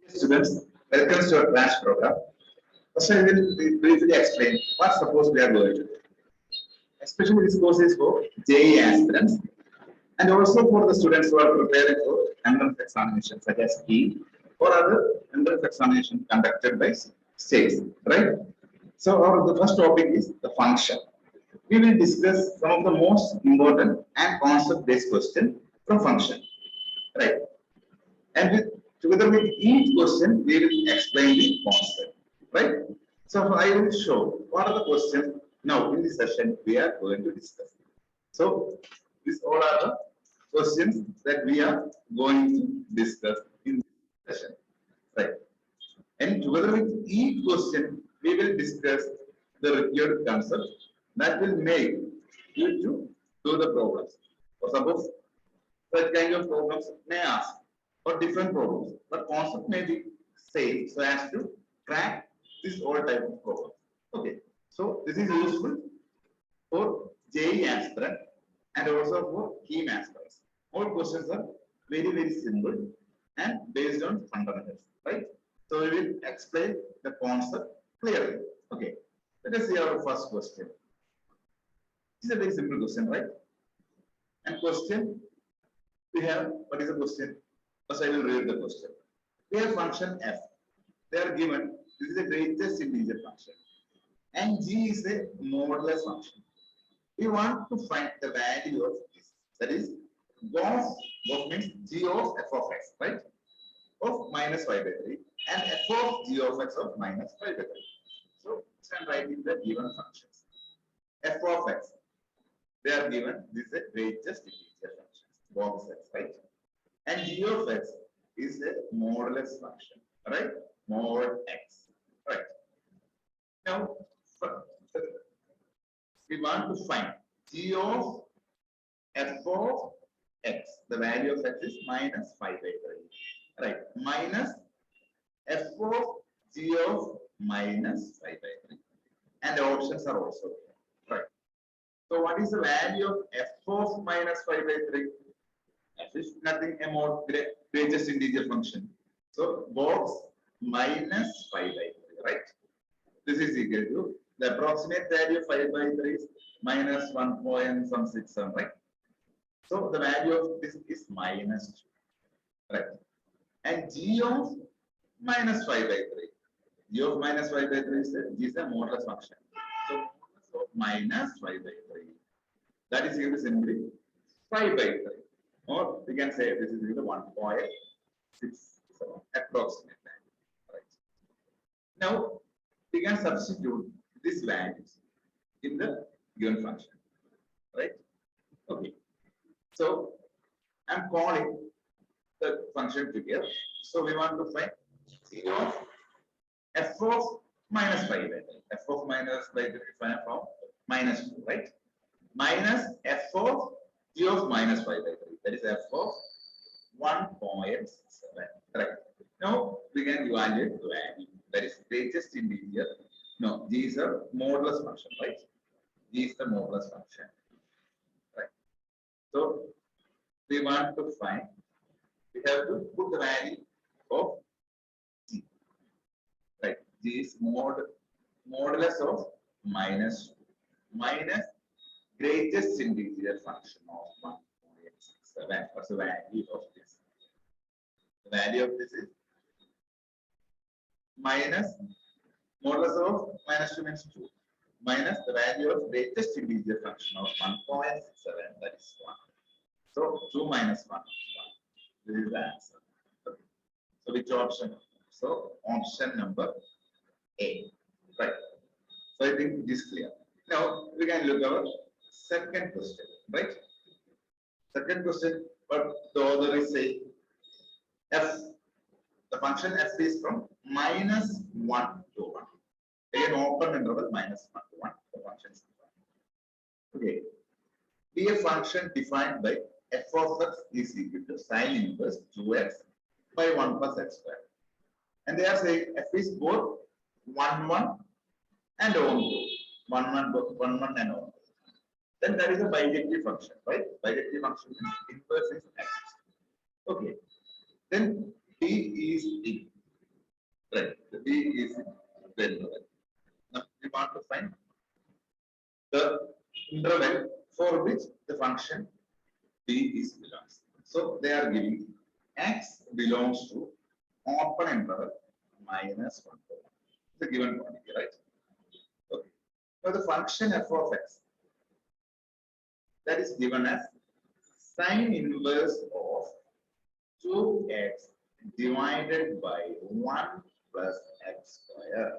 Students, welcome to our crash program. First, I will briefly explain what suppose we are going to do. Especially this course is for JEE aspirants and also for the students who are preparing for entrance examinations such as KEAM or other entrance examination conducted by states, right? So, the first topic is the function. We will discuss some of the most important and concept-based questions from function, right? And together with each question, we will explain the concept, right? So I will show what are the questions now in this session we are going to discuss. So these all are the questions that we are going to discuss in this session, right? And together with each question, we will discuss the required concept that will make you to do the problems. For suppose such kind of problems may ask or different problems, but concept may be same so as to crack this all type of problem. Okay, so this is useful for JEE aspirant and also for KEAM aspirants. All questions are very simple and based on fundamentals, right? So we will explain the concept clearly. Okay, let us see our first question. This is a very simple question, right? And question we have, what is the question? First I will read the question. We have function f. They are given, this is the greatest integer function. And g is a modulus function. We want to find the value of this. That is, both means g of f of x, right? Of minus 5 by 3 and f of g of x of minus 5 by 3. So, I'm writing the given functions. F of x, they are given, this is the greatest integer function, both sets, right? And g of x is a modulus function, right? Mod x, right? Now, we want to find g of f of x. The value of x is minus 5 by 3, right? Minus f of g of minus 5 by 3. And the options are also there, right? So, what is the value of f of minus 5 by 3? F is nothing more greatest integer function. So box minus 5 by 3, right? This is equal to the approximate value of 5 by 3 is minus 1.67, right? So the value of this is minus 2, right? And g of minus 5 by 3. G of minus 5 by 3 is a modulus function. So modulus of minus 5 by 3. That is equal to simply 5 by 3. Or we can say this is equal to 1.67 approximate value. Right. Now we can substitute these values in the given function. Right? Okay. So I'm calling the function figure. So we want to find g of f of minus 5 by 3. F of minus by 3 from minus 2, right? Minus f of g of minus 5 by 3. That is f of 1.7. Right. Now we can evaluate the value. That is greatest integer. No, g is a modulus function, right? G is the modulus function. Right. So we want to find, we have to put the value of g. Right. G is modulus of minus 2 minus greatest integer function of 1.67. What's the value of this? The value of this is minus modulus of minus 2 means 2 minus the value of greatest integer function of 1.67, that is 1. So 2 minus 1 is 1. This is the answer. Okay. So which option? So option number A. Right. So I think it is clear. Now we can look at our second question, right? Second question, but the author is saying f, the function f is from minus 1 to 1. Again, open interval minus 1 to 1. The function is defined. Okay. Be a function defined by f of x is equal to sine inverse 2x by 1 plus x squared. And they are saying f is both 1, 1 and on 2. 1, 1, both 1, 1 and on 2. Then that is a bijective function, right? Bijective function is inverse is x. Okay. Then b is in. Right. The B is the interval. Now we want to find the interval for which the function B is belongs. So they are giving x belongs to open interval minus 1 to 1. The given quantity, right? Okay. Now the function f of x that is given as sine inverse of 2x divided by 1 plus x square.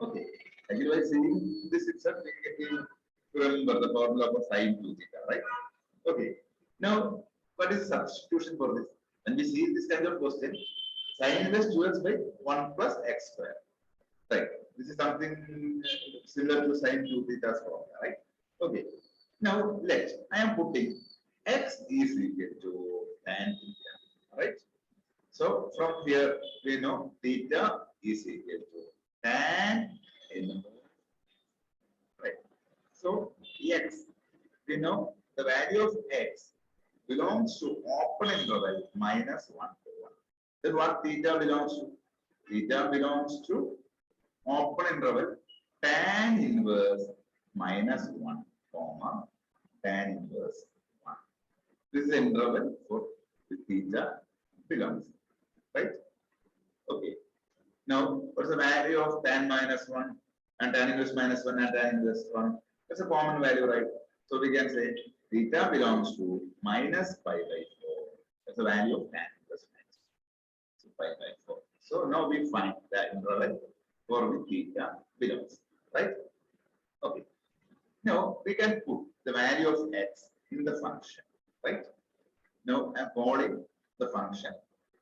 Okay. Actually, by seeing this itself, we can remember the formula for sine 2 theta, right? Okay. Now, what is substitution for this? When we see this kind of question, sine inverse 2x by 1 plus x square. Right. This is something similar to sine 2 theta's formula, right? Okay. Now, I am putting x is equal to tan theta, right? So, from here, we know theta is equal to tan inverse, right? So, x, we know the value of x belongs to open interval minus 1 to 1. Then what theta belongs to? Theta belongs to open interval tan inverse minus 1 comma tan inverse 1. This is the interval for the theta belongs, right? Okay. Now, what's the value of tan minus 1 and tan inverse minus 1 and tan inverse 1? That's a common value, right? So we can say theta belongs to minus pi by 4. That's the value of tan inverse minus 1. So pi by 4. So now we find the interval for which theta belongs, right? Okay. Now we can put the value of x in the function, right? Now I'm calling the function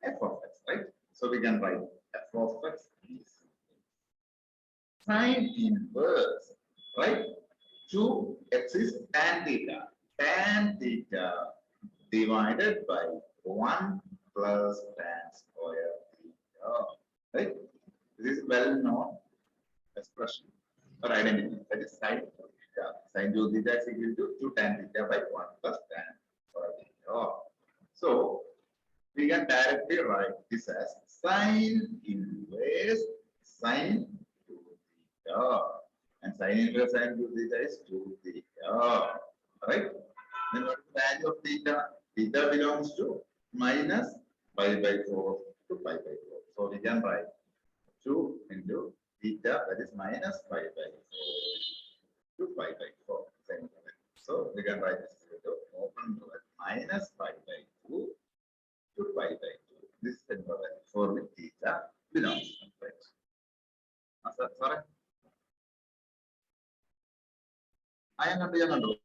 f of x, right? So we can write f of x is sine inverse, right? 2x is tan theta. Tan theta divided by 1 plus tan square theta, right? This is well known expression or identity. That is sine theta. Sine 2 theta is equal to 2 tan theta by 1 plus tan square theta. So we can directly write this as sine inverse sine 2 theta. And sine inverse sine 2 theta is 2 theta. Right? Then what is the value of theta? Theta belongs to minus pi by 4 to pi by 4. So we can write 2 into theta, that is minus pi by 4 to pi by 4. So we can write this as open interval minus pi by 2 to pi by 2. This is the interval for which theta belongs. Right? Sorry. I am not doing.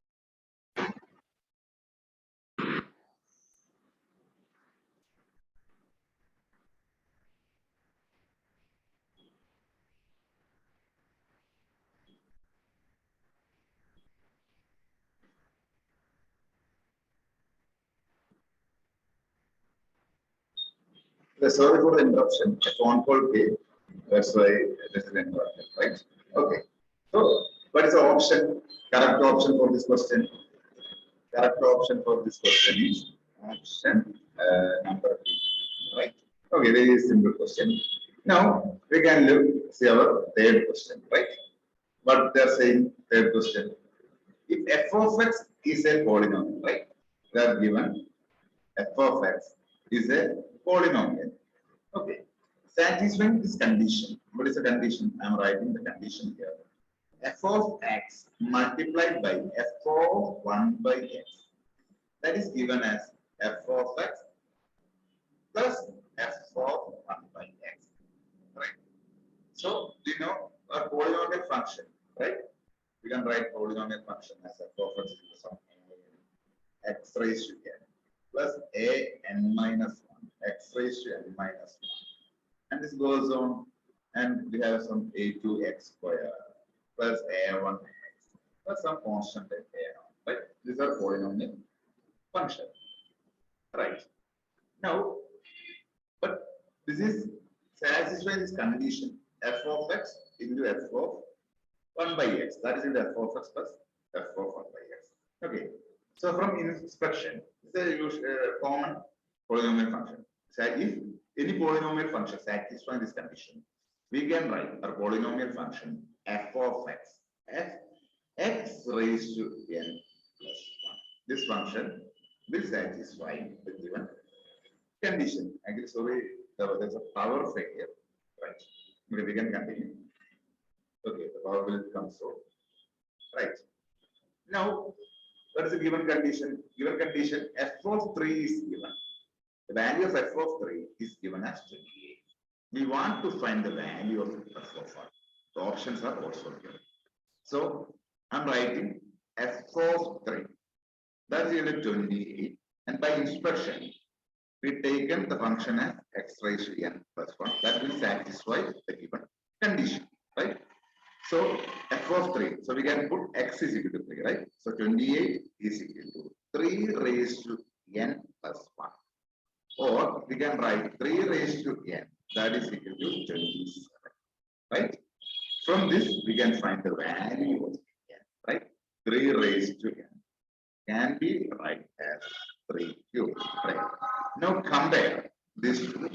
Sorry for the interruption. A phone call came. That's why this is interrupted, right? Okay. So, what is the option? Correct option for this question? Correct option for this question is option number B, right? Okay, very simple question. Now we can look see our third question, right? What they are saying, third question. If f of x is a polynomial, right? They are given f of x is a polynomial. Okay. Satisfying this condition. What is the condition? I am writing the condition here. F of x multiplied by f of 1 by x. That is given as f of x plus f of 1 by x. Right. So we know a polynomial function, right? We can write polynomial function as f of x equals to x raised to n plus a n minus 1 x raised to n minus 1. And this goes on, and we have some a2x square plus a1x plus some constant a0, right? These are polynomial function, right? Now, but this is satisfying this condition f of x into f of 1 by x. That is in the f of x plus f of 1 by x. Okay. So from inspection, this is a common polynomial function. So if any polynomial function satisfying this condition, we can write our polynomial function f of x, x raised to n plus 1. This function will satisfy the given condition. Actually, sorry, there's a power failure, right? Okay, we can continue. Okay, the power will come so, right? Now, what is the given condition? Given condition f of 3 is given. The value of f of 3 is given as 28. We want to find the value of f of 1. The options are also given. So, I'm writing f of 3. That's equal to 28. And by inspection, we've taken the function as x raised to n plus 1. That will satisfy the given condition, right? So f of 3. So we can put x is equal to 3, right? So 28 is equal to 3 raised to n plus 1. Or we can write 3 raised to n. That is equal to 27, right? From this, we can find the value of n, right? 3 raised to n can be written as 3 cubed, right? Now compare this two.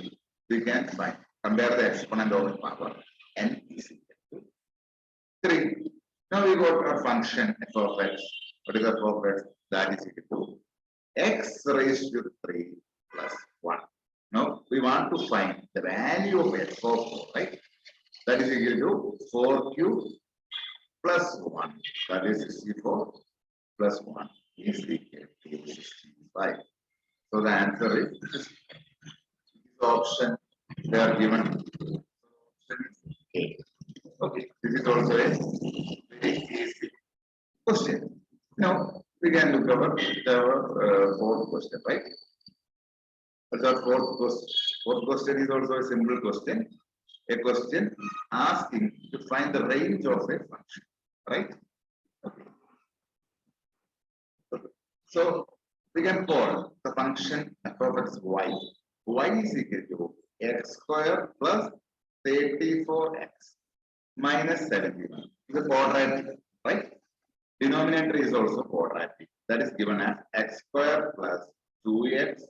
We can find, compare the exponent of the power n is equal to 3. Now we got our function f of x. What is f of x? That is equal to x raised to 3 plus 1. Now we want to find the value of f of 4, right? That is equal to 4 cubed plus 1. That is 64 plus 1 is equal to 65. So the answer is this option. They are given. Option is A. Okay, this is also a very easy question. Now we can look over the fourth question, right? That's our fourth question. Fourth question is also a simple question. A question asking to find the range of a function, right? Okay. So we can call the function f of x y. Y is equal to x square plus 34x minus 71. It's a quadratic, right? Denominator is also quadratic. That is given as x square plus 2x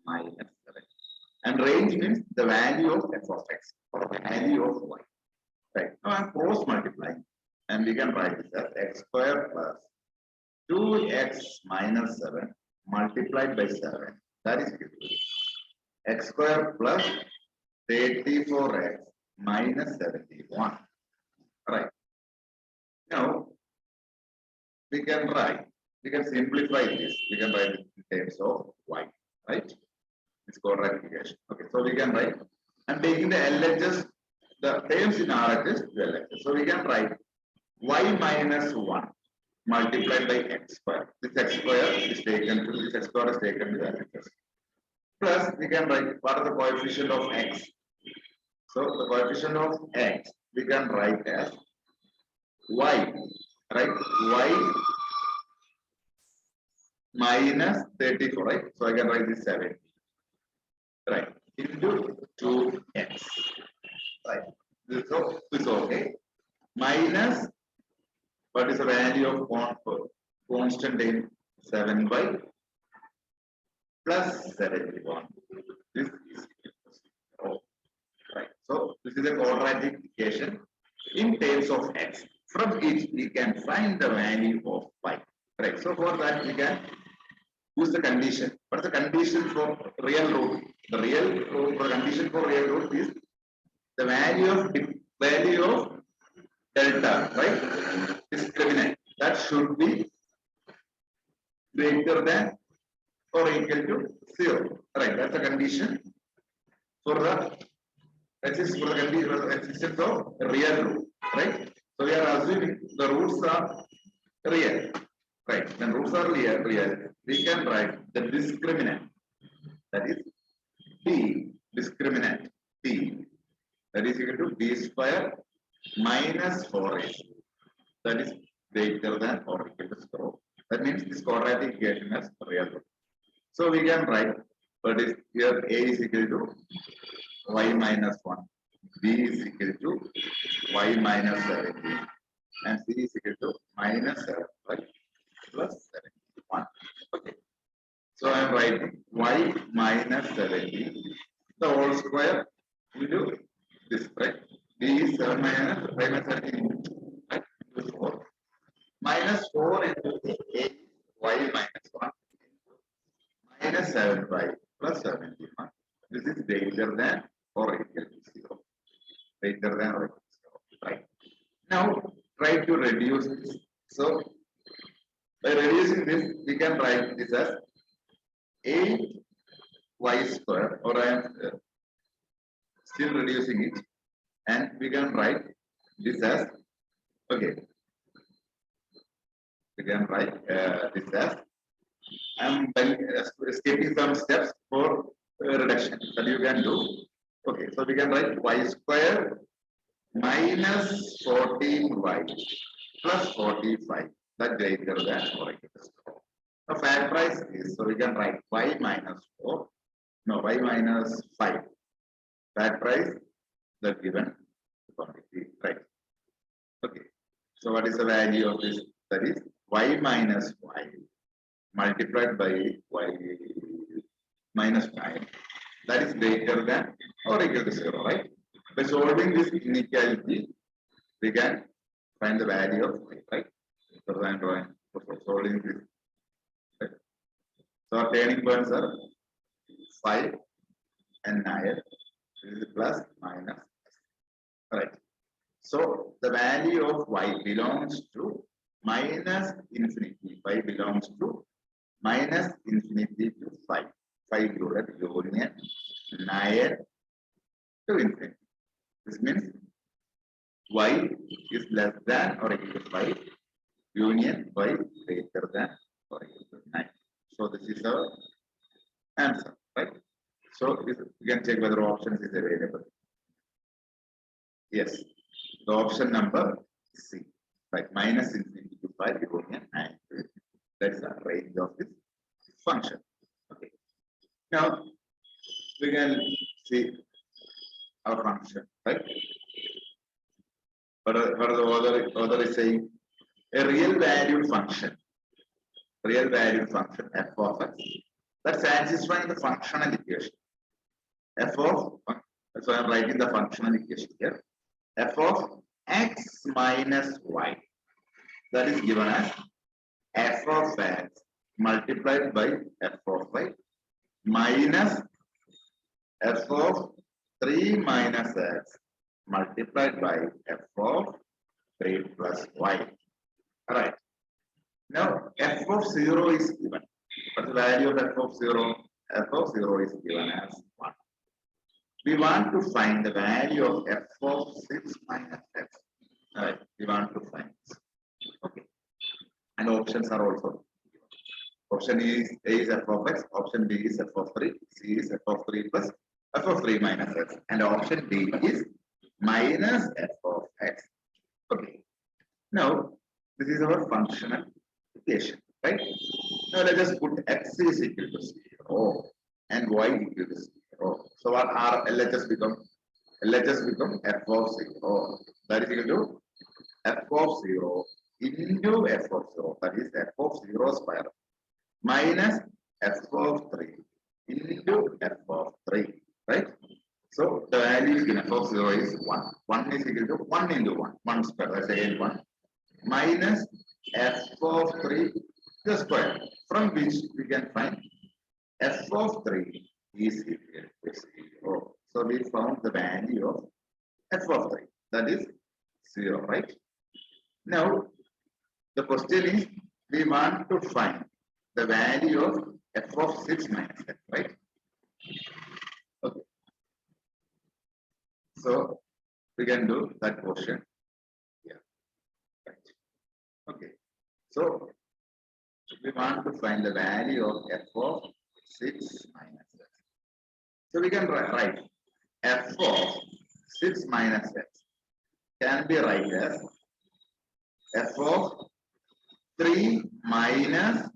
minus 7. And range means the value of f of x or the value of y. Right. Now I'm cross multiplying, and we can write this as x square plus 2x minus 7 multiplied by 7. That is equal to x square plus 34x minus 71. Right. Now we can simplify this. We can write it in terms of y, right? It's quadratification. Okay, so we can write, I'm taking the LHS, the terms in RHS to LHS. So we can write y minus 1 multiplied by x square. This x square is taken to this x square is taken to the LHS. Plus we can write what are the coefficient of x. So the coefficient of x we can write as y, right? Y minus 34, right? So I can write this 7, right? Into 2x, right? This is okay. Minus, what is the value of constant in 7 by plus 71. This is equal to 0, right? So this is a quadratic equation in terms of x. From it we can find the value of y, right? So for that we can use the condition. What is the condition for real root? The real root, the condition for real root is the value of delta, right? Discriminant. That should be greater than or equal to 0. Right? That's the condition for the existence of real root. Right? So we are assuming the roots are real. Right? When roots are real, we can write the discriminant. That is b discriminant b. That is equal to b square minus 4ac. That is greater than or equal to 0. That means this quadratic equation has real root. So we can write what is here a is equal to y minus 1, b is equal to y minus 17, and c is equal to minus 7 plus 71. Okay. So I am writing y minus 17 the whole square into this, right? is 7 minus 5 minus 17 right, into 4 minus 4 into a y minus 1 minus 7y plus 71. This is greater than or equal to 0. Greater than or equal to 0. Right. Now try to reduce this. So by reducing this, we can write this as 8y square, or I am still reducing it, and we can write this as, okay, we can write this as, I am skipping some steps for reduction that you can do. Okay, so we can write y square minus 14y plus 45, that greater than or equal to 0. The factorize is, so we can write y minus 4, no, y minus 5. Factorize the given quantity, right? Okay, so what is the value of this? That is y minus 5 multiplied by y minus 5. That is greater than or equal to 0, right? By solving this inequality, we can find the value of y, right? So I am drawing for solving this. Right? So our turning points are 5 and 9. This is plus minus. Right. So the value of y belongs to minus infinity. Y belongs to minus infinity to 5. 5 included union 9 to infinity. This means y is less than or equal to 5. Union y greater than or equal to 9. So this is our answer, right? So you can check whether options is available. Yes, the option number C, right? Minus infinity to 5 union and that's the range of this function. Okay. Now we can see our function, right? What the author is saying? A real valued function f of x that satisfies the functional equation. F of, so I am writing the functional equation here. F of x minus y, that is given as f of x multiplied by f of y minus f of 3 minus x multiplied by f of 3 plus y. All right. Now f of 0 is given. What's the value of f of 0? F of 0 is given as 1. We want to find the value of f of 6 minus x. All right, we want to find this. Okay. And options are also. Option A is f of x, option B is f of 3, C is f of 3 plus f of 3 minus x, and option D is minus f of x. Okay. Now, this is our functional equation, right? Now, let us put x is equal to 0 and y equal to 0. So, what are LHS become? LHS become f of 0. That is equal to f of 0 into f of 0. That is f of 0 square minus f of 3 into f of 3. Right? So, the value in f of 0 is 1. 1 is equal to 1 into 1. 1 square. That's again 1. Minus f of 3 the square, from which we can find f of 3 is equal to 0. So we found the value of f of 3, that is 0, right? Now the question is, we want to find the value of f of 6 minus x, right? Okay. So we can do that portion. Yeah. Right. Okay. So we want to find the value of f of 6 minus x. So we can write f of 6 minus x can be written as f of 3 minus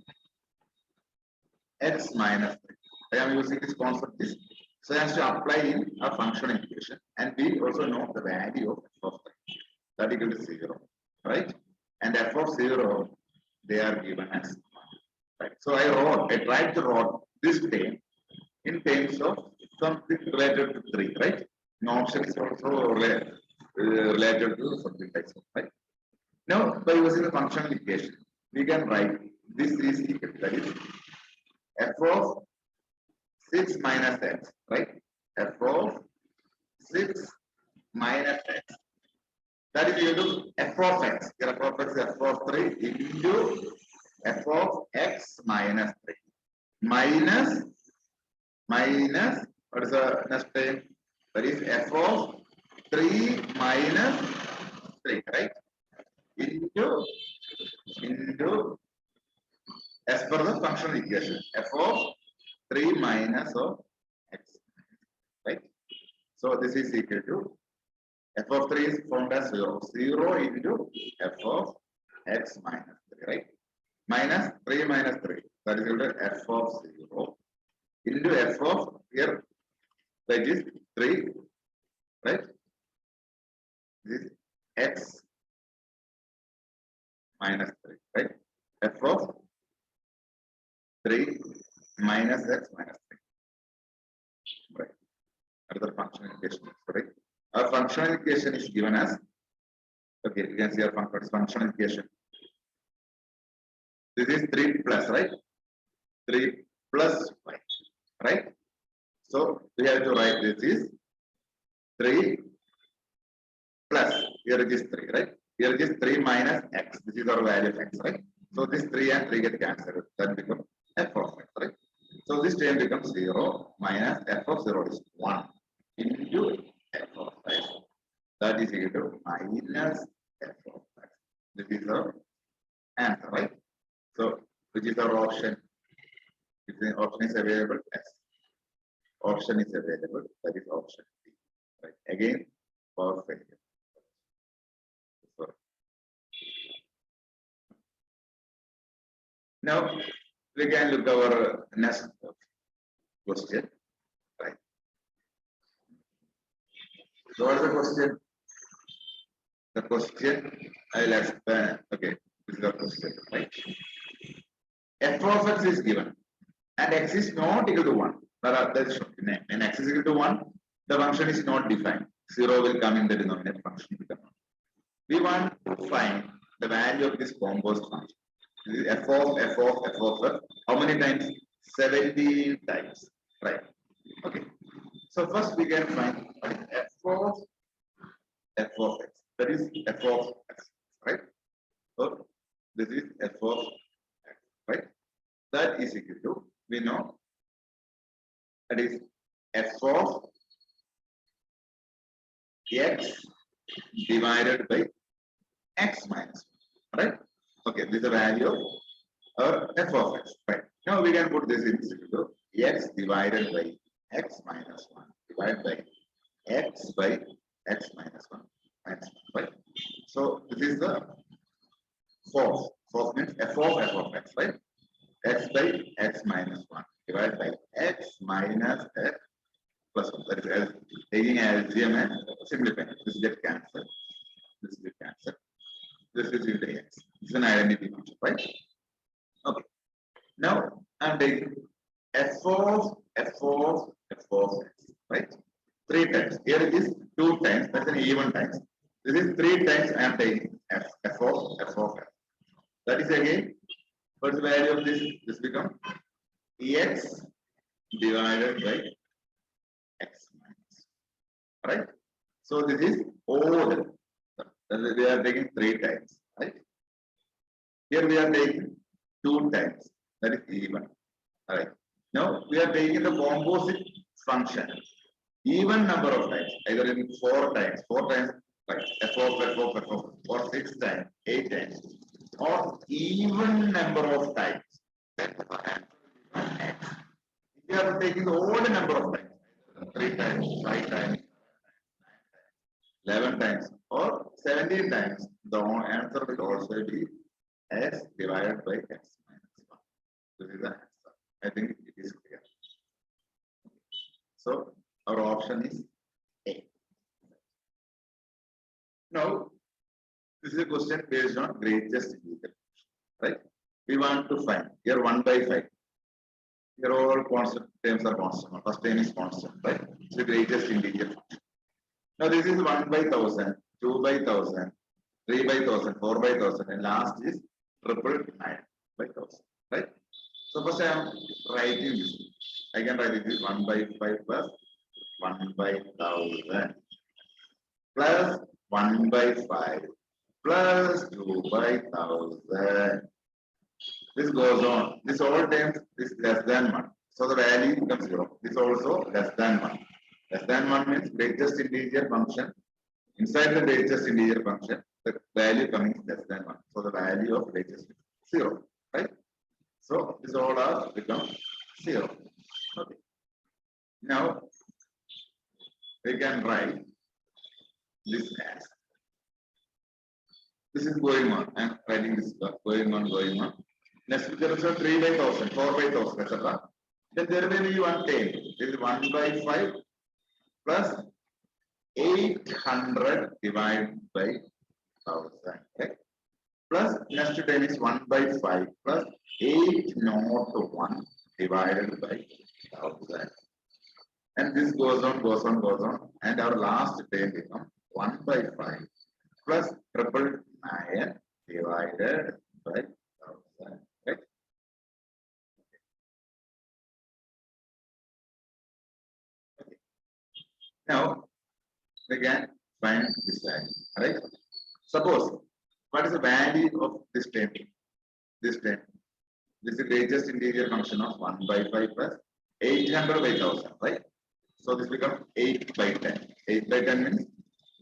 x minus 3. I am using this concept so as to apply in a functional equation, and we also know the value of f of 3, that equal to 0, right? And f of 0 they are given as 1. Right. So I tried to write this term in terms of something related to 3, right? No option is also related to something like so, right? Now, by using the functional equation, we can write this is equal, that is f of 6 minus x, right? F of 6 minus x. That is equal to f of x. Here f of x is f of 3 into f of x minus 3. Minus, what is the next term? That is f of 3 minus 3, right? Into as per the functional equation, f of 3 minus of x, right? So this is equal to f of 3 is found as 0. 0 into f of x minus 3, right? Minus 3 minus 3, that is equal to f of 0 into f of here, that is 3, right? This is x minus 3, right? F of 3 minus x minus 3, right? Another functional equation, right? Our functional equation is given as, okay, you can see our functional equation. This is 3 plus, right? 3 plus 5, right? So we have to write this is 3 plus, here it is 3, right? Here it is 3 minus x. This is our value of x, right? So this 3 and 3 get cancelled. That becomes f of x, right? So this term becomes 0 minus f of 0 is 1 into f of x. That is equal to minus f of x. This is our answer, right? So which is our option? If the option is available, yes. Option is available, that is option B. Right? Again, power failure. Sorry. Now we can look our next question. Right. So what is the question? The question I will explain. Okay, this is the question, right? F of x is given and x is not equal to 1. That is when x is equal to 1, the function is not defined. 0 will come in the denominator function. We want to find the value of this composite function. This is f of f. How many times? 17 times. Right. Okay. So first we can find what is f of x. That is f of x. Right. So this is f of x. Right. That is equal to, we know, that is f of x divided by x minus 1, right? Okay, this is the value of our f of x, right? Now we can put this in equal to x divided by x minus 1 divided by x minus 1 minus 1, right? So this is the fourth. Fourth means f of x, right? X by x minus 1 divided by x minus x plus 1. That is taking LCM and simplifying. This get cancelled. This get cancelled. This is into x. This is an identity function, right? Okay. Now I'm taking f of x, right? 3 times. Here it is 2 times. That's an even times. This is 3 times I am taking f of x. That is again, what's the value of this? This becomes x divided by x minus, right? So this is odd. We are taking 3 times, right? Here we are taking 2 times, that is even, right? Now we are taking the composite function, even number of times, either in 4 times, like f of, or 6 times, 8 times, or even number of times. We are taking the odd number of times, 3 times, 5 times, 11 times, or 17 times. The answer will also be x divided by x minus 1. This is the answer. I think it is clear. So our option is A. Now, this is a question based on greatest integer, right? We want to find here 1 by 5. Here all constant terms are constant. First term is constant, right? It's the greatest integer function. Now this is 1 by 1000. 2 by 1000, 3 by 1000, 4 by 1000, and last is 999 by 1000, right? So first I am writing this. I can write it is 1 by 5 plus 1 by 1000 plus 1 by 5 plus 2 by 1000. This goes on. This all times is less than 1. So the value becomes 0. This also less than 1. Less than 1 means greatest integer function. Inside the greatest integer function, the value coming is less than 1. So the value of greatest is 0. Right? So this all are become 0. Okay. Now we can write this as this is going on. I am writing this going on. Next there is a 3 by 1000, 4 by 1000, etc. Then there will be one term. This is 1 by 5 plus 800 divided by 1000. Right? Plus next term is 1 by 5 plus 801 divided by 1000. And this goes on, and our last term becomes 1 by 5 plus 999 divided by 1000. Right? Okay. Now we can find this value. Right? Suppose what is the value of this term? This term. This is the greatest integer function of 1 by 5 plus 800 by 1000. Right? So this becomes 8 by 10. 8 by 10 means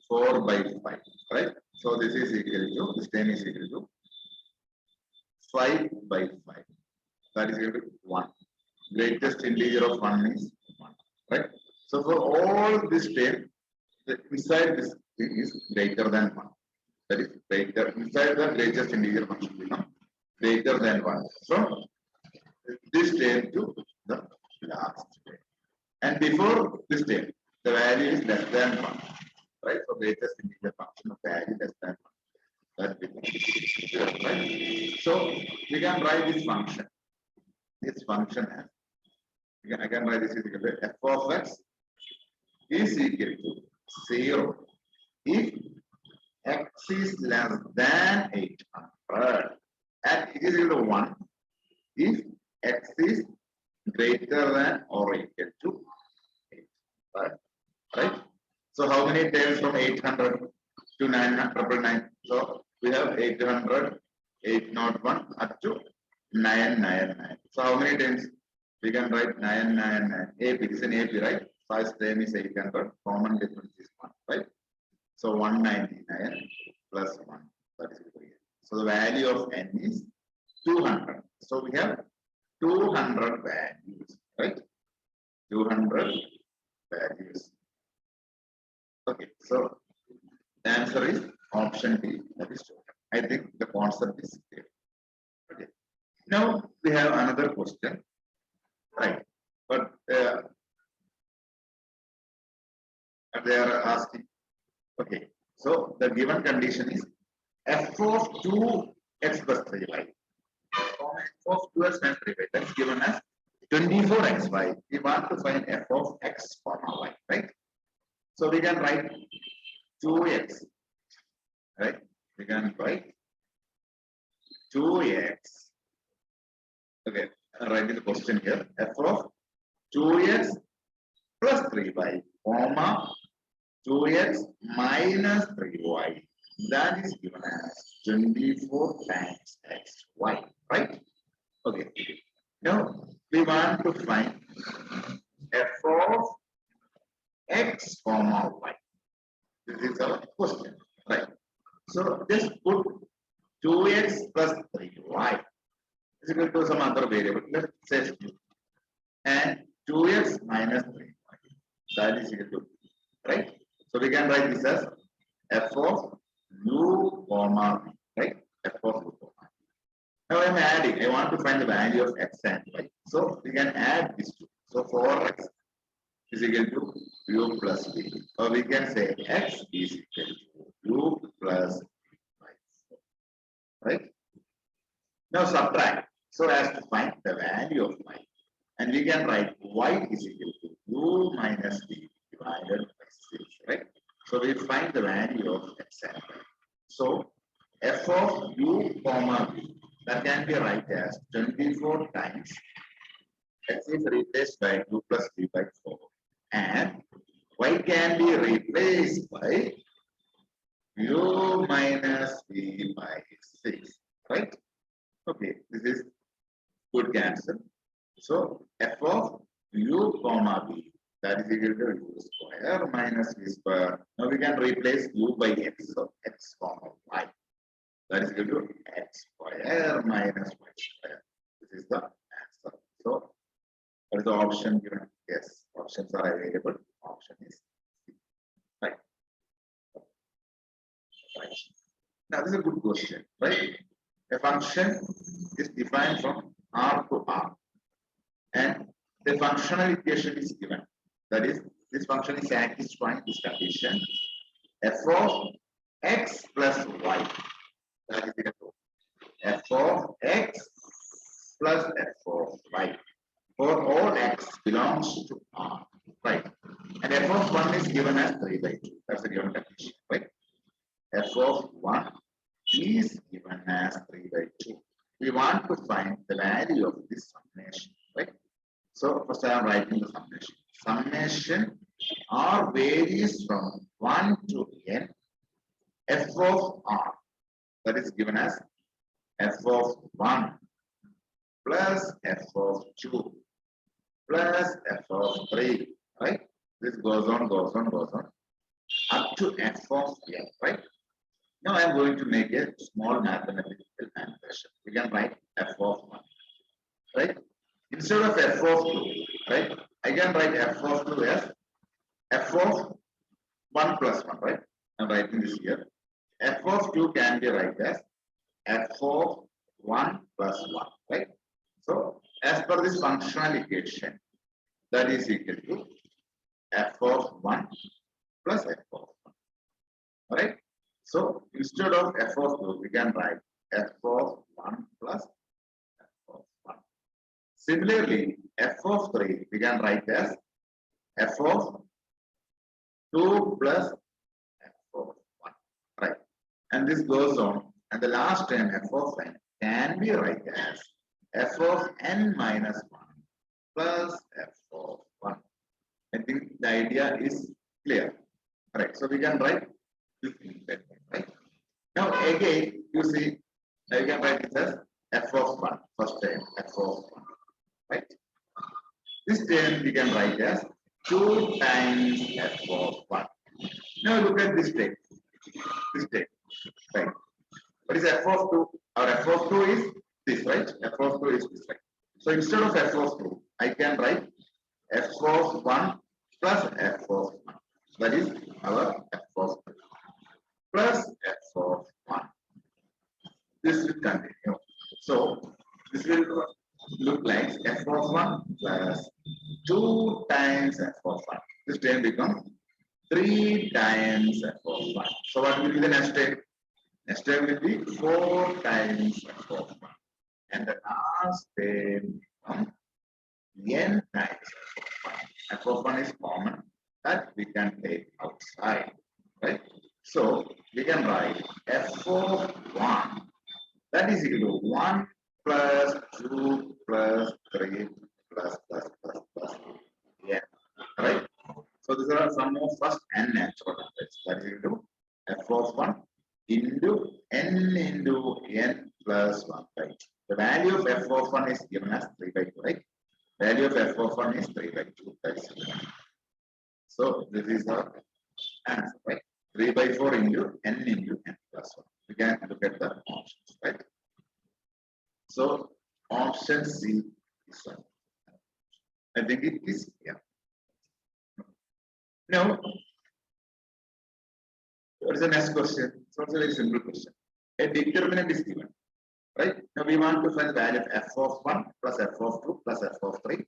4 by 5. Right? So this is equal to, this term is equal to 5 by 5. That is equal to 1. Greatest integer of 1 is 1. Right? So for all this term, inside this thing is greater than 1. That is greater, inside the greatest integer function becomes greater than 1. From this term to the last term. And before this term, the value is less than 1. Right? So greatest integer function of value less than 1. That becomes 0. Right? So we can write this function. This function as I can write this is equal to f of x is equal to 0 if x is less than 800 and it is equal to 1 if x is greater than or equal to 8. Right? So how many terms from 800 to 999? So we have 800, 801 up to 999. So how many terms? We can write 999. AP is an AP, right? First term is 800. Common difference is 1, right? So 199 plus 1. That is equal to 8. So the value of n is 200. So we have 200 values, right? 200 values. Okay, so the answer is option D. That is 200. I think the concept is clear. Okay. Now we have another question, right? But they are asking. Okay, so the given condition is f of 2x plus 3y. F of 2x plus 3y. That's given as 24xy. We want to find f of x comma y, right? So we can write 2x, right? We can write 2x. Okay, I'm writing the question here. F of 2x plus 3y, comma 2x minus 3y. That is given as 24 times xy, right? Okay. Now we want to find f of x comma y. This is our question, right? So just put 2x plus 3y is equal to some other variable. Let's say and 2x minus 3y. That is equal to, right? So we can write this as f of u comma v, right? F of u comma. Now I am adding. I want to find the value of x and y. So we can add these two. So 4x is equal to u plus v. Or we can say x is equal to u plus y. Right? Now subtract so as to find the value of y. And we can write y is equal to u minus v divided by 6. Right? So So we find the value of x and y. So f of u comma v, that can be write as 24 times x is replaced by 2 plus v by 4, and y can be replaced by u minus v by 6, right? Okay, this is good cancel. So f of u comma v, that is equal to u square minus v square. Now we can replace u by x, so x comma y, that is equal to x square minus y square. This is the answer. So what is the option given? Yes, options are available. Option is C. Right. Right. Now this is a good question, right? A function is defined from R to R, and the functional equation is given. That is, this function is satisfying this condition. F of x plus y, that is equal to f of x plus f of y. For all x belongs to R, right? And f of 1 is given as 3 by 2. That's the given condition, right? F of 1 is given as 3 by 2. We want to find the value of this summation, right? So first I am writing the summation. Summation R varies from 1 to n, f of R, that is given as f of 1 plus f of 2 plus f of 3, right? This goes on, up to f of n, right? Now I am going to make a small mathematical manipulation. We can write f of 1, right? Instead of f of 2, right? I can write f of 2 as f of 1 plus 1, right? I'm writing this here. F of 2 can be written as f of 1 plus 1, right? So as per this functional equation, that is equal to f of 1 plus f of 1, right? So instead of f of 2, we can write f of 1 plus f of 1. Similarly, f of 3, we can write as f of 2 plus f of 1, right? And this goes on, and the last term f of n can be written as f of n minus 1 plus f of 1. I think the idea is clear, right? So we can write this in that way, right? Now again, you see, I can write this as f of 1, first term f of 1, right? This term we can write as 2 times f of 1. Now look at this term, right? What is f of 2? Our f of 2 is this, right? F of 2 is this, right? So instead of f of 2, I can write f of 1 plus f of 1. That is our f of 2 plus f of 1. This will continue. So this will look like f of 1 plus 2 times f of 1. This term becomes 3 times f of 1. So what will be the next term? Next term will be 4 times f of 1. And the last term becomes n times f of 1. F of 1 is common, that we can take outside, right? So we can write f of 1, that is equal to 1 plus 2 plus 3 plus n, right? So these are some of first n natural numbers, that is equal to f of 1 into n plus 1 by 2. The value of f of 1 is given as 3 by 2, right? Value of f of 1 is 3 by 2. So this is our answer, right? 3 by 4 into n plus 1. We can look at the options, right? So option C is one. I think it is here. Now, what is the next question? It's also a very simple question. A determinant is given, right? Now we want to find the value of f of 1 plus f of 2 plus f of 3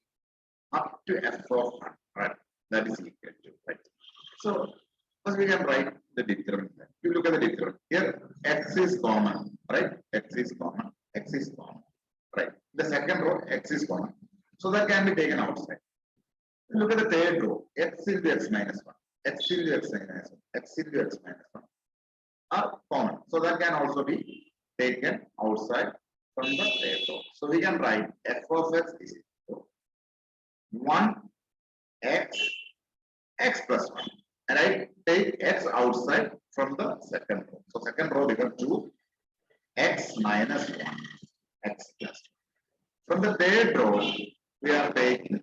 up to f of 1, right? That is equal to, right? So first we can write the determinant. You look at the determinant. Here x is common, right? X is common, right? The second row, x is common. So that can be taken outside. Look at the third row, x into x minus 1. x into x minus 1, x into x minus 1 are common. So that can also be taken outside from the table. So we can write f of x is equal to 1 x x plus 1. And I take x outside from the second row. So second row becomes 2 x minus 1 x plus 1. From the third row, we are taking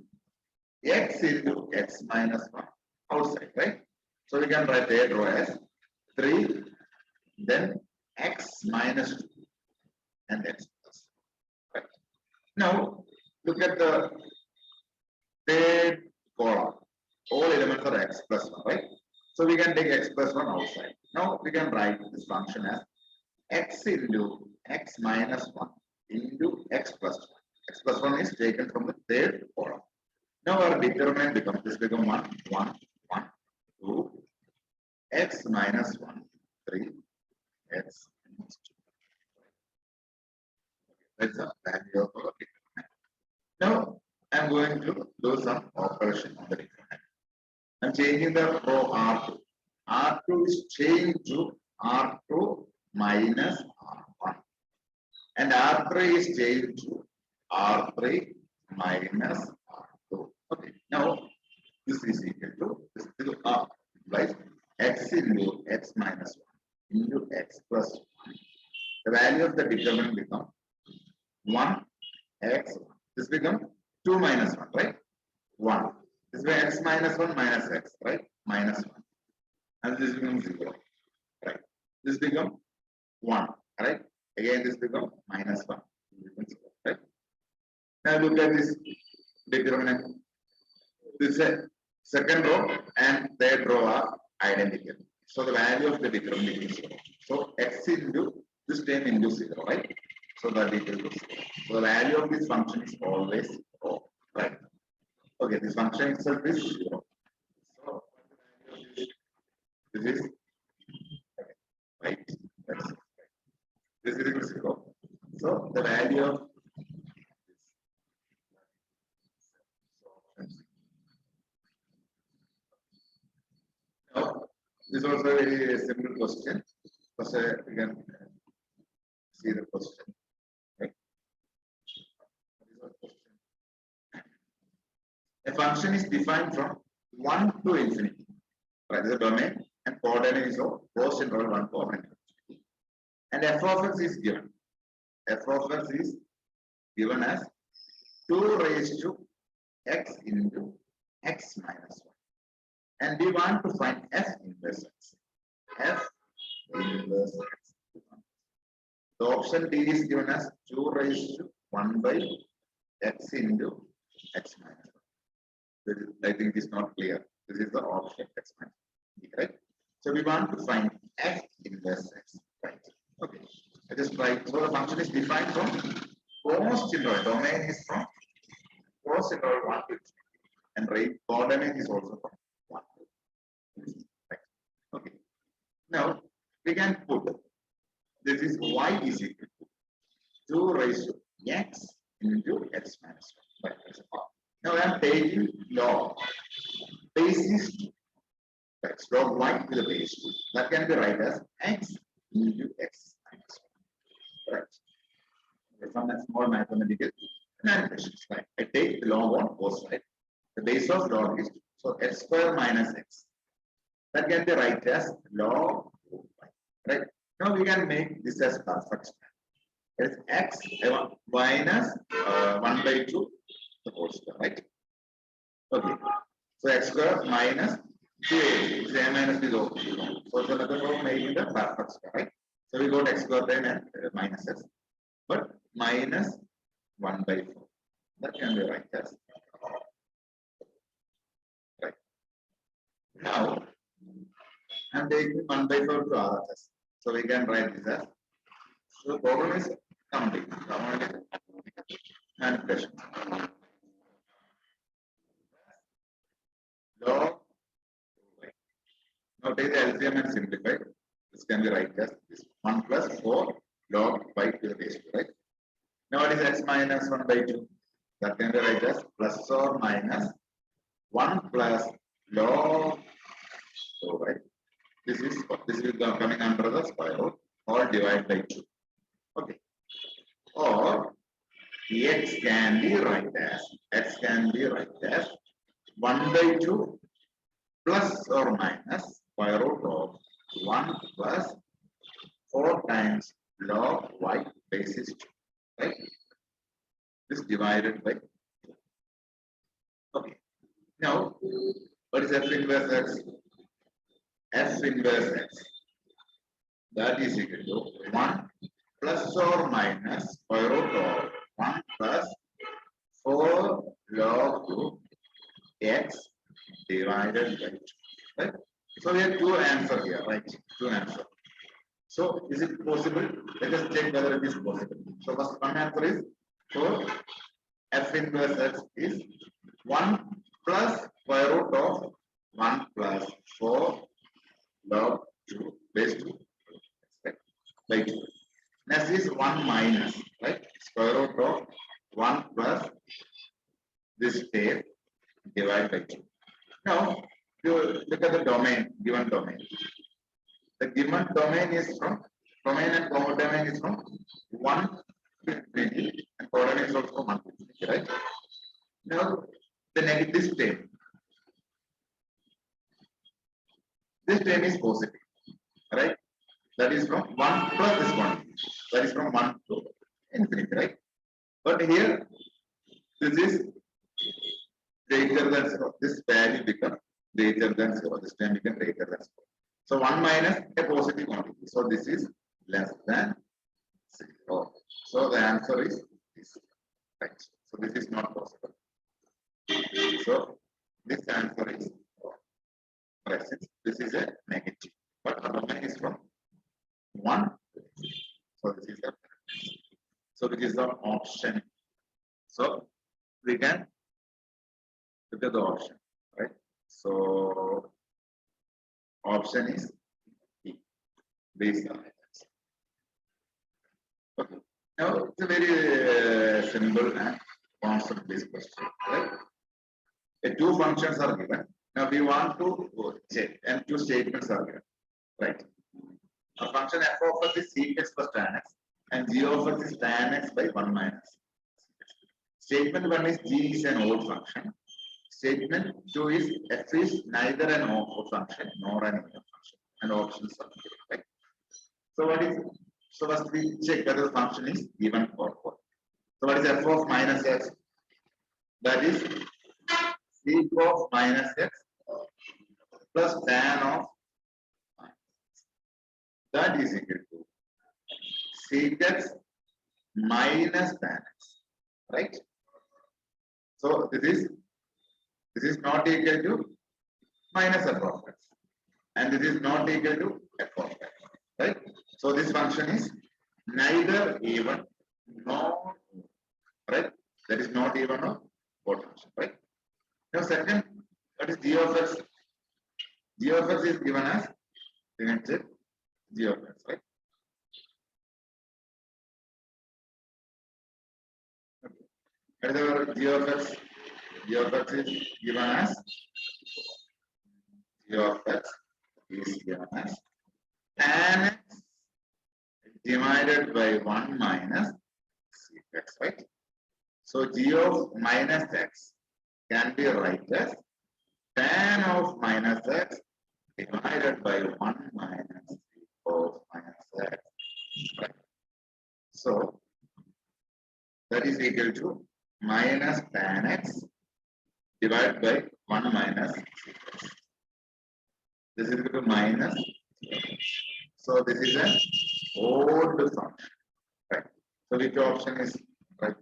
x into x minus 1 outside, right? So we can write third row as 3, then x minus 2 and x plus 1. Right? Now, look at the third column. All elements are x plus 1, right? So we can take x plus 1 outside. Now we can write this function as x into x minus 1 into x plus 1. X plus 1 is taken from the third column. Now our determinant becomes, this becomes 1, 1, 1, 2, x minus 1, 3, x minus 2. That's the value of our determinant. Now I'm going to do some operation on the determinant. I'm changing the row R2. R2 is changed to R2 minus R1. And R3 is changed to R3 minus R2. Okay. Now, this is equal to, this is R, right? X into X minus 1 into X plus 1. The value of the determinant becomes 1 X. This becomes 2 minus 1, right? 1. This way x minus 1 minus x, right? Minus 1. And this becomes 0, right? This becomes 1, right? Again, this becomes minus 1, right? Now look at this determinant. This second row and third row are identical. So the value of the determinant is 0. So x into this term into 0, right? So that equal to 0. So the value of this function is always 0, right? Okay, this function itself is 0. So this is okay, right. This is equal to 0. So the value of this. Now, this is also a very simple question. First, we can see the question. Right? A function is defined from 1 to infinity. Right, this is the domain and coordinate is of closed interval 1 to infinity. And f of x is given. F of x is given as 2 raised to x into x minus 1. And we want to find f inverse x. F inverse x. The option D is given as 2 raised to 1 by x into x minus 1. I think it's not clear. This is the option x minus 1. Right? So we want to find f inverse x. Right? Okay. I just write. So the function is defined from closed interval. Domain is from closed interval 1 to infinity. And rate coordinate is also from 1 to infinity. Right? Okay. Now we can put this is y is equal to 2 raised to x into x minus 1. Right? Now I am taking log basis 2. X log y to the base 2. That can be written as x into x minus 1. Right? Some small mathematical manipulations. Right? I take the log on both sides. The base of log is 2. So x square minus x. That can be written as log y. Right? Now we can make this as perfect square. It is x minus 1 by 2 the whole square, right? Okay. So x square minus 2a. A minus b is also 0. So it's another way of making the perfect square, right? So we got x square then and minus x. But minus 1 by 4. That can be right as right. Now I'm taking 1 by 4 to RHS. So we can write this as, so the problem is counting. Manipulation. Log. Now take the LCM and simplify. This can be written as this 1 plus 4 log y to the base 2, right? Now what is x minus 1 by 2? That can be written as plus or minus 1 plus log This is coming under the square root or divide by 2. Okay. Or x can be written as 1 by 2 plus or minus square root of 1 plus 4 times log y basis 2. Right? This divided by 2. Okay. Now, what is f inverse x? F inverse x. That is equal to 1 plus or minus square root of 1 plus 4 log 2 x divided by 2. Right? So we have two answers here, right? Two answers. So is it possible? Let us check whether it is possible. So first one answer is for f inverse x is 1 plus square root of 1 plus 4 log 2 base 2 by 2. Next is 1 minus, right? Square root of 1 plus this tail divided by 2. Now, you look at the domain, given domain. The given domain is from, domain and codomain is from 1 to infinity, and codomain is also 1 to infinity, right? Now, the negative term. This term is positive, right? That is from 1 plus this one. That is from 1 to infinity, right? But here, this is greater than 0. This value becomes greater than 0. This term becomes greater than 0. So 1 minus a positive quantity. So this is less than 0. So the answer is this. Right. So this is not possible. So this answer is right. This is a negative. But the domain is from 1. So this is the option. So we can look at the option, right? So option is B. Based on it. Okay. Now it's a very simple and concept-based question, right? Two functions are given. Now we want to check, and two statements are given, right? A function f of x is sec x plus tan x, and g of x is tan x by 1 minus. Statement 1 is g is an odd function. Statement 2 is f is neither an odd function nor an even function, and options are given, right? So what is? So first we check whether the function is given or odd. So what is f of minus x? That is sec of minus x plus tan of that is equal to sec x minus tan x, right? So this is not equal to minus f of x, and this is not equal to f of x, right? So this function is neither even nor right. That is not even or odd function, right? Now second, what is g of x? G of x is given as g of x, right? Okay. G of x? G of x is given as tan x divided by 1 minus sec x, right? So g of minus x can be written as tan of minus x divided by 1 minus sec of minus x, right? So that is equal to minus tan x divided by 1 minus sec x. This is equal to minus. So this is an odd function, right? So which option is right?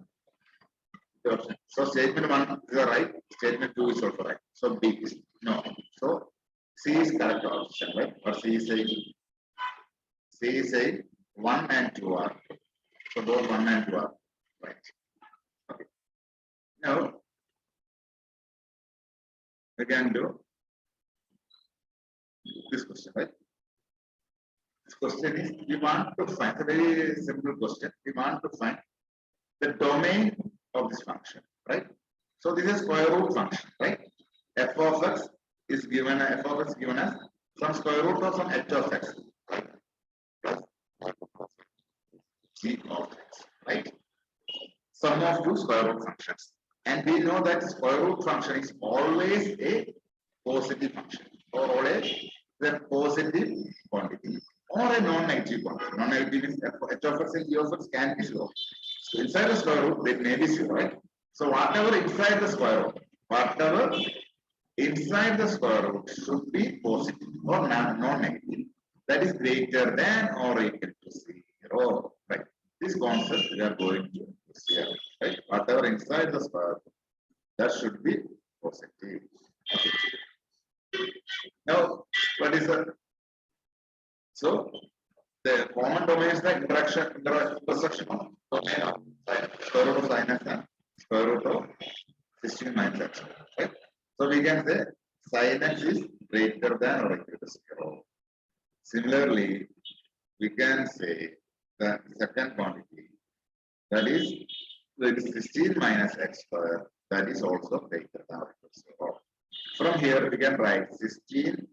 Option. So statement 1 is right, statement 2 is also right. So B is no. So C is correct option, right? Or C is saying 1 and 2 are. So both 1 and 2 are right. Okay. Now we can do this question, right? This question is we want to find a very simple question. We want to find the domain of this function, right? So this is square root function, right? F of x is given as some square root of some h of x plus g of x, right? Sum of two square root functions. And we know that square root function is always a positive function, or always the positive quantity, or a non-negative quantity. Non-negative means h of x and g of x can be 0. So inside the square root, it may be 0, right? So whatever inside the square root, whatever inside the square root should be positive or non-negative. That is greater than or equal to 0. Right? This concept we are going to see. Right? Whatever inside the square root, that should be positive. Okay. Now, what is the so the common domain is the intersection of domain of square root of sin x and square root of 16 minus x. Right? So we can say sin x is greater than or equal to 0. Similarly, we can say the second quantity, that is 16 minus x square, that is also greater than or equal to 0. From here we can write 16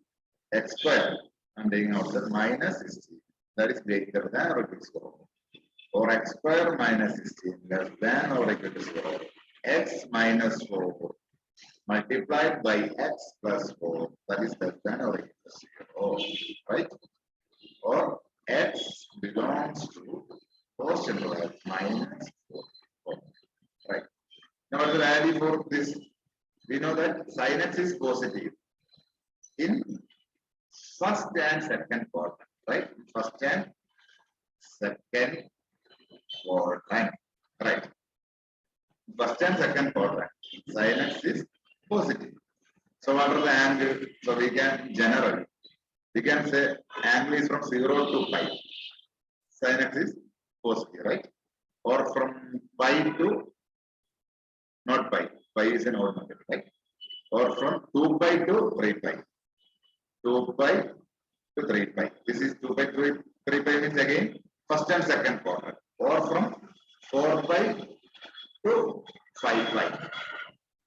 x square and taking out the minus 16, that is greater than or equal to 0. Or x square minus 16 less than or equal to 0. X minus 4 multiplied by x plus 4, that is less than or equal to 0. Right? Or x belongs to first interval minus 4. Right? Now the value for this, we know that sin x is positive in first and second quadrant, right? First and second quadrant, right? First and second quadrant, sin x is positive. So what are the angle? So we can generally, we can say angle is from 0 to pi. Sin x is positive, right? Or from pi to not pi. Pi is an odd number, right? Or from 2 pi to 3 pi. 2 pi to 3 pi. This is 2 pi to 3 pi means again first and second quadrant. Or from 4 pi to 5 pi.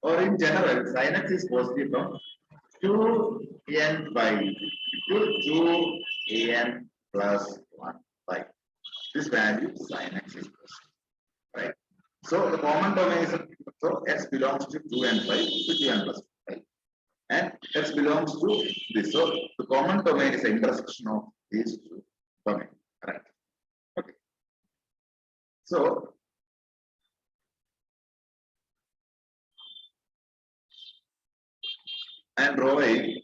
Or in general, sin x is positive from 2n pi to 2n plus 1 pi. This value sin x is positive, right? So the common domain is, so x belongs to 2n pi to 2n plus 1 pi. And x belongs to this. So the common domain is the intersection of these two domains. Right? Okay. So I am drawing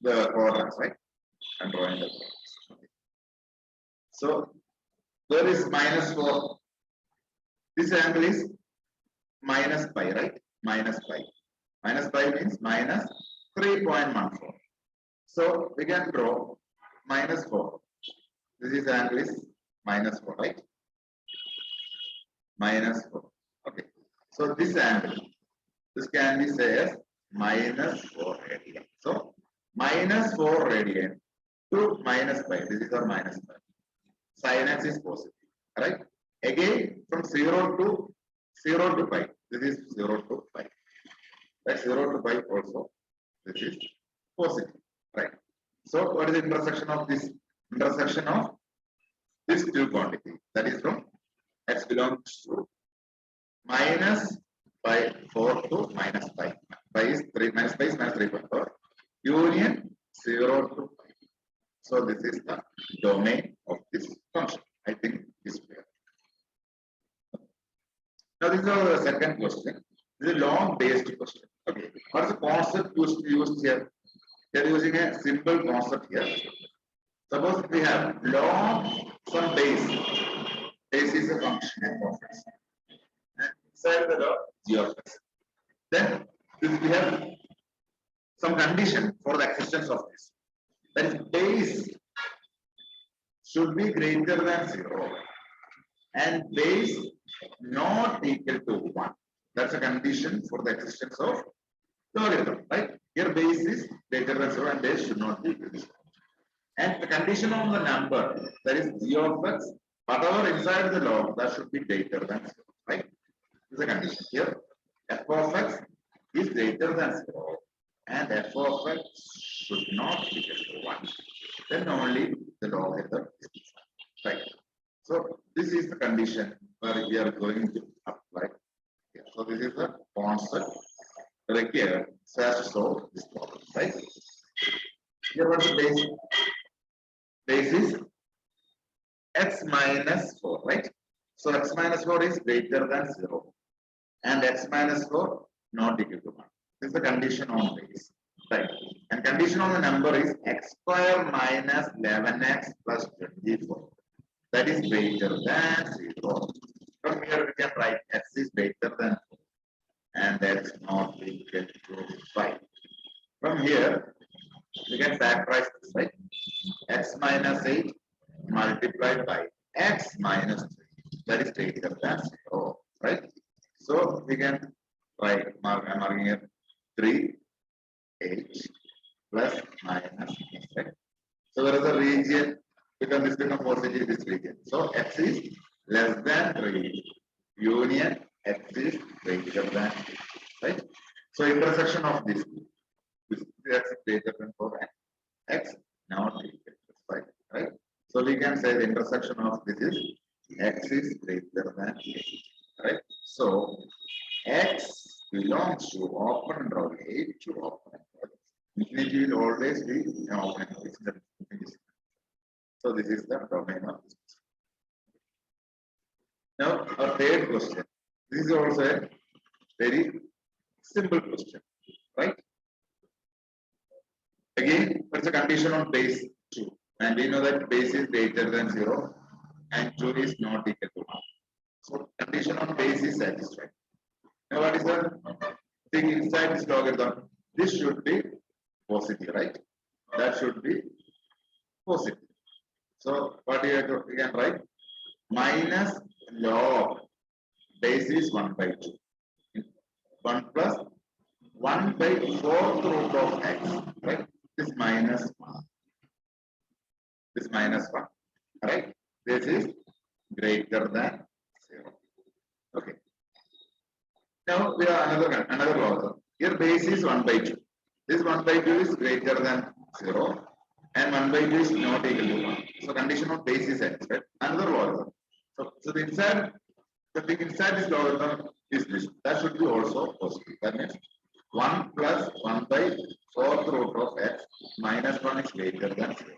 the quadrants, right? I am drawing the quadrants. Okay. So there is minus 4. This angle is minus pi, right? Minus pi. Minus pi means minus 3.14. So we can draw minus 4. This is angle is minus 4, right? Minus 4. Okay. So this angle, this can be said as minus 4 radian. So minus 4 radian to minus pi. This is our minus pi. Sin x is positive, right? Again from 0 to pi. This is 0 to pi. That's 0 to pi also. This is positive, right? So what is the intersection of this? Intersection of this two quantity. That is from x belongs to minus pi 4 to minus pi. Pi is 3, minus pi is minus 3.4. Union 0 to pi. So this is the domain of this function. I think this is clear. Now this is our second question. This is a long based question. Okay. What is the concept used here? We are using a simple concept here. Suppose we have long some base. Base is a function of x. And inside the law g of x. Then if we have some condition for the existence of this, that is base should be greater than 0 and base not equal to 1. That's a condition for the existence of logarithm, right? Here base is greater than 0 and base should not be equal to 0. And the condition on the number, that is g of x, whatever inside the log, that should be greater than 0, right? This is a condition. Here f of x is greater than 0 and f of x should not be equal to 1. Then only the logarithm is defined. Right. So this is the condition where we are going to apply. Yeah. So this is the concept required so as to solve this problem. Right. Here what's the base? Base is x minus 4, right? So x minus 4 is greater than 0 and x minus 4 not equal to 1. This is the condition on base, right? And condition on the number is x square minus 11x plus 24. That is greater than 0. From here we can write x is greater than 4 and x not equal to 5. From here we can factorize this, right? X minus 8 multiplied by x minus 3, that is greater than 0, right? So we can write, I'm marking here 3, 8 plus minus, right? So there is a region, because this becomes positive, this region. So x is less than 3, union x is greater than 3, right? So intersection of this x is greater than 4 and x not equal to 5, right? So we can say the intersection of this is x is greater than 8, right? So x belongs to open interval, 8 to open interval. Infinity will always be an open interval. So this is the domain of this. Now our third question. This is also a very simple question, right? Again, what's the condition on base 2? And we know that base is greater than 0 and 2 is not equal to 1. So condition on base is satisfied. Now what is the thing inside this logarithm? This should be positive, right? That should be positive. So what we can write? Minus log base is 1 by 2. 1 plus 1 by 4th root of x, right? This minus 1. This minus 1, right? This is greater than 0. Okay. Now we have another logarithm. Here base is 1 by 2. This 1 by 2 is greater than 0 and 1 by 2 is not equal to 1. So condition of base is satisfied. Another logarithm. So the thing inside this logarithm is this. That should be also positive. That means 1 plus 1 by 4th root of x minus 1 is greater than 0.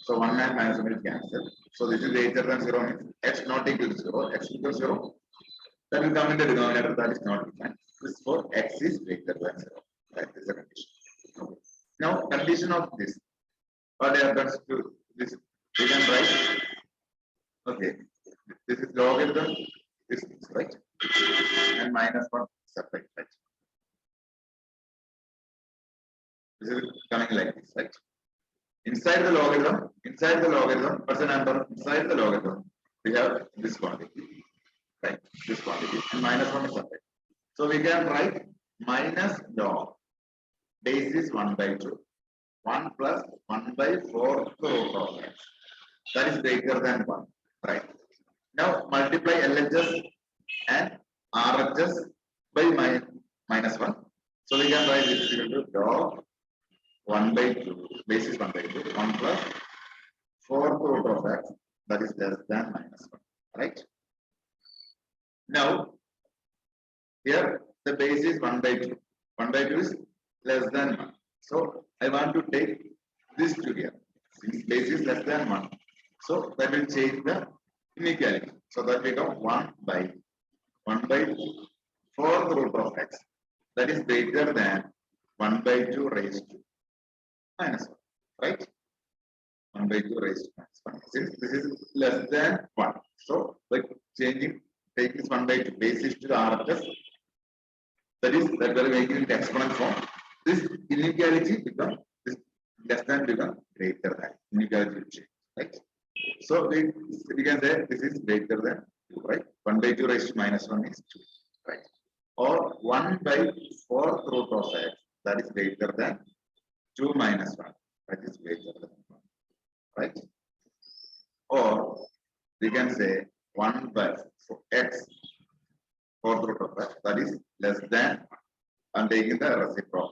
So 1 and minus 1 will cancel. So this is greater than 0 means x not equal to 0. X equals 0. That will come in the denominator, that is not defined. This for x is greater than 0. That is the condition. Okay. Now condition of this. What happens to this? We can write. Okay. This is logarithm. This is right. And minus 1 separate, right? This is coming like this, right? Inside the logarithm, what's the number? Inside the logarithm, we have this quantity, right? This quantity, and minus 1 is separate. So we can write minus log base is 1 by 2. 1 plus 1 by 4th root of x. That is greater than 1, right? Now multiply LHS and RHS by minus 1. So we can write this equal to log 1 by 2, base is 1 by 2, 1 plus 4th root of x, that is less than minus 1, right? Now, here the base is 1 by 2. 1 by 2 is less than 1. So, I want to take this to here. Since base is less than 1. So, that will change the inequality. So, that become 1 by 4th root of x. That is greater than 1 by 2 raised to minus 1, right? 1 by 2 raised to minus 1. Since this is less than 1. So, like changing, take this 1 by 2, base is to the RHS. That is, that we are making it exponent form. This inequality become, this less than become greater than. Inequality will change, right? So, we can say this is greater than 2, right? 1 by 2 raised to minus 1 is 2, right? Or 1 by 4th root of x, that is greater than 2 minus 1, that is greater than 1, right? Or we can say 1 by x, 4th root of x, that is less than 1. I'm taking the reciprocal.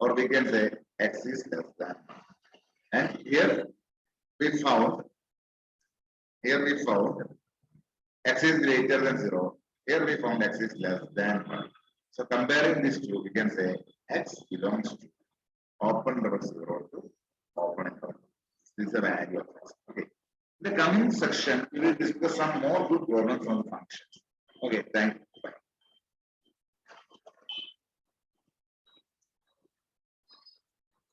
or we can say x is less than 1. And here we found x is greater than 0. Here we found x is less than 1. So comparing these two, we can say x belongs to open interval 0 to open interval. This is the value of x. Okay. In the coming section, we will discuss some more good problems on functions. Okay, thank you.